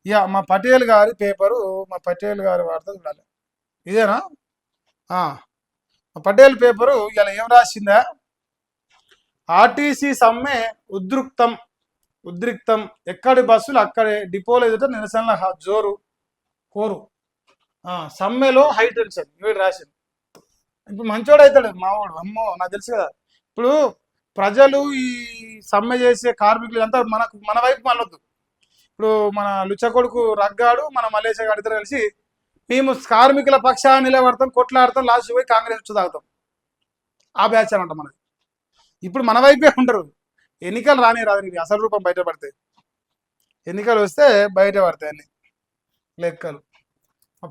ఇక మా పటేల్ గారి పేపరు, మా పటేల్ గారి వార్త చూడాలి. ఇదేనా? ఆ, మా పటేల్ పేపరు ఇలా ఏం రాసిందా? ఆర్టీసీ సమ్మె ఉద్రిక్తం ఉద్రిక్తం, ఎక్కడి బస్సులు అక్కడే, డిపోలు ఎదుట నిరసనల జోరు కోరు. సమ్మెలో హై టెన్షన్, వీడు రాసింది. ఇప్పుడు మంచోడు అవుతాడు మావాడు, అమ్మో నాకు తెలుసు కదా. ఇప్పుడు ప్రజలు ఈ సమ్మె చేసే కార్మికులు అంతా మన వైపు మళ్ళొద్దు. ఇప్పుడు మన లుచ్చ కొడుకు రగ్గాడు, మన మలేషియా గాడు ఇద్దరు కలిసి మేము కార్మికుల పక్షాన్ని నిలబడతాం, కొట్లాడతాం, లాస్ట్ పోయి కాంగ్రెస్ వచ్చి తాగుతాం. ఆ బ్యాచ్ అనమాట మనది. ఇప్పుడు మన వైపే ఉంటారు. ఎన్నికలు రాని అసలు రూపం బయటపడతాయి. ఎన్నికలు వస్తే బయట పడతాయి అన్ని లెక్కలు.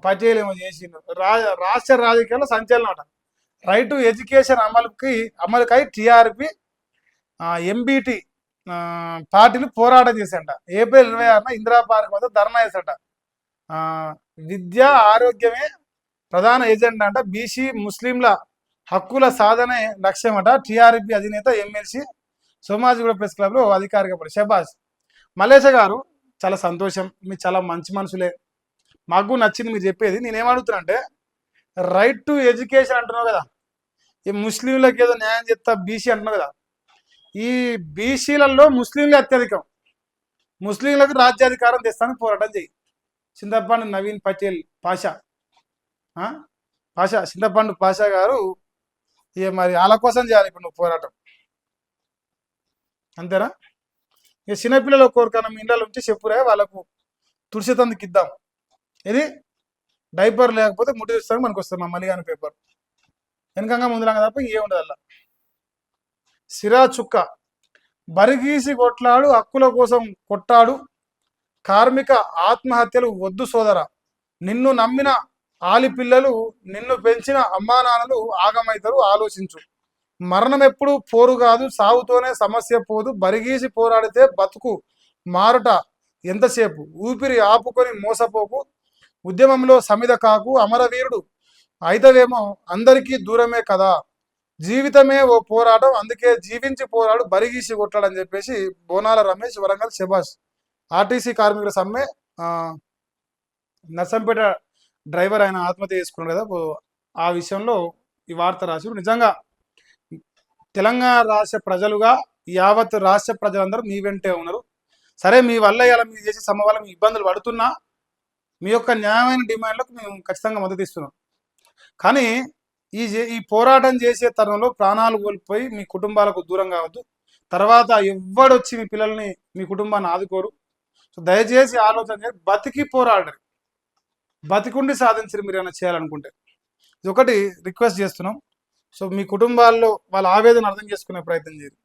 పటేల్ ఏమో చేసిండు. రాష్ట్ర రాజకీయాల్లో సంచలనం అట. రైట్ టు ఎడ్యుకేషన్ అమలుకై టీఆర్పీ ఎంబీటీ పార్టీలు పోరాటం చేశాట. ఏప్రిల్ 26న ఇందిరా పార్క్ వద్ద ధర్నా చేశాట. విద్య ఆరోగ్యమే ప్రధాన ఎజెండా అంట. బీసీ ముస్లింల హక్కుల సాధనే లక్ష్యం అట. టీఆర్పీ అధినేత ఎమ్మెల్సీ సోమాజిగూడ ప్రెస్ క్లబ్లో అధికారిక షబాజ్. మల్లేశ గారు చాలా సంతోషం, మీరు చాలా మంచి మనుషులే, మాకు నచ్చింది మీరు చెప్పేది. నేనేమడుగుతున్నా అంటే, రైట్ టు ఎడ్యుకేషన్ అంటున్నావు కదా, ఈ ముస్లింలకు ఏదో న్యాయం చేస్తా బీసీ అంటున్నావు కదా, ఈ బీసీలలో ముస్లింలే అత్యధికం. ముస్లింలకు రాజ్యాధికారం తెస్తానికి పోరాటం చేయి. చింతపండు నవీన్ పటేల్ పాషా చింతపండు పాషా గారు ఇక మరి వాళ్ళ కోసం చేయాలి ఇప్పుడు నువ్వు పోరాటం, అంతేనా? ఇక చిన్నపిల్లల కోరికన్నా మీ ఇంట్లో ఉంచి చెప్పురే, వాళ్ళకు తుడిసేతందుకు ఇద్దాం. ఇది డైపర్ లేకపోతే ముడి ఇస్తాను మనకు వస్తుంది మా మలిగాని పేపర్. వెనకంగా ముందులాగా తప్ప ఇంకేముండదు అలా. సిరా చుక్క, బరిగీసి కొట్లాడు, హక్కుల కోసం కొట్టాడు, కార్మిక ఆత్మహత్యలు వద్దు సోదర, నిన్ను నమ్మిన ఆలిపిల్లలు, నిన్ను పెంచిన అమ్మానాన్నలు ఆగమైతారు, ఆలోచించు. మరణం ఎప్పుడు పోరు కాదు, సాగుతోనే సమస్య పోదు, బరిగీసి పోరాడితే బతుకు మారుట ఎంతసేపు, ఊపిరి ఆపుకొని మోసపోకు, ఉద్యమంలో సమిద కాకు, అమరవీరుడు అయితవేమో అందరికీ దూరమే కదా, జీవితమే ఓ పోరాటం, అందుకే జీవించి పోరాడు, బరిగీసి కొట్టాడని చెప్పేసి బోనాల రమేష్, వరంగల్ శబాష్. ఆర్టీసీ కార్మికుల సమ్మె, నర్సంపేట డ్రైవర్ ఆయన ఆత్మహత్య చేసుకున్నాడు కదా, ఆ విషయంలో ఈ వార్త రాసి. నిజంగా తెలంగాణ రాష్ట్ర ప్రజలుగా యావత్ రాష్ట్ర ప్రజలందరూ మీ వెంటే ఉన్నారు. సరే, మీ వల్ల ఇలా మీరు చేసే సమ్మె వల్ల మీ ఇబ్బందులు పడుతున్నా మీ యొక్క న్యాయమైన డిమాండ్లకు మేము ఖచ్చితంగా మద్దతు ఇస్తున్నాం. కానీ ఈ పోరాటం చేసే తరుణంలో ప్రాణాలు కోల్పోయి మీ కుటుంబాలకు దూరం కావద్దు. తర్వాత ఎవ్వడొచ్చి మీ పిల్లల్ని, మీ కుటుంబాన్ని ఆదుకోరు. సో దయచేసి ఆలోచన చేసి బతికి పోరాడరు, బతికుండి సాధించరు మీరు ఏమైనా చేయాలనుకుంటే. ఇది ఒకటి రిక్వెస్ట్ చేస్తున్నాం. సో మీ కుటుంబాల్లో వాళ్ళ ఆవేదన అర్థం చేసుకునే ప్రయత్నం చేయండి.